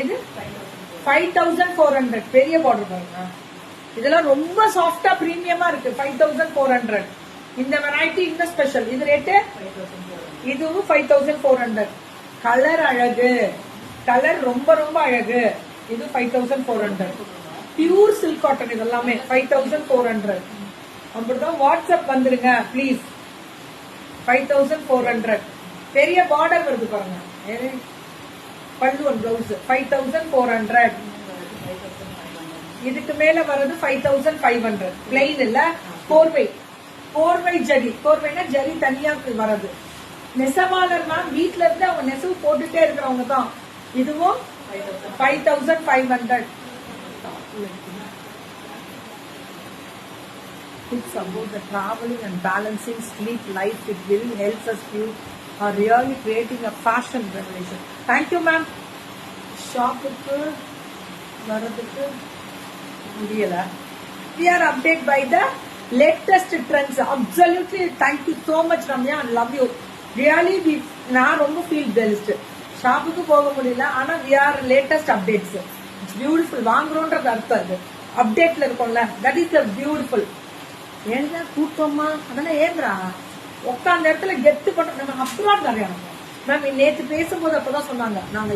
இது 5400 பெரிய பார்டர் பாருங்க. இதெல்லாம் ரொம்ப சாஃப்டா பிரீமியமா இருக்கு. 5400 இந்த வெரைட்டி இந்த ஸ்பெஷல். இது ரேட்டு இதுவும் 5400. கலர் அழகு, கலர் ரொம்ப ரொம்ப அழகு. இது 5400. பியூர் சில்க் காட்டன் இதெல்லாமே 5400. அப்படிதான் வாட்ஸ்அப் வந்துருங்க ப்ளீஸ். 5400 பெரிய பார்டர் வருது பாருங்க. பல்லுவன் பிளவுஸ் 5400. இதுக்கு மேல வர்றது 5500. பிளைன் இல்ல, கோர்வை ஜரி. கோர்வைனா ஜரி தனியா வர்றது. நெசவாளர் மேம் வீட்ல இருந்து அவங்க நெசவு போட்டுட்டே இருக்கிறவங்க தான். இதுவும் 5500. It's about the traveling and balancing sleep life. It will help us you are really creating a fashion revolution. Thank you ma'am. ஷாப்புக்கு வரதுக்கு முடியல. We are updated by the latest trends. Absolutely. Thank you so much Ramya and love you. Really நான் ரொம்ப feel blessed. ஷாப்புக்கு போக முடியல, ஆனா we are latest updates. It's beautiful. வாங்குறோம்ன்றது அர்த்தம். அது அப்டேட்ல இருக்கோம்ல, that is the beautiful. ஏன்னா கூட்டமா அதெல்லாம் ஏன்றா உட்காந்த இடத்துல கெத்து பண்ற நம்ம அப்ராட் நிறைய மேம் நேற்று பேசும்போது அப்பதான் சொன்னாங்க நாங்க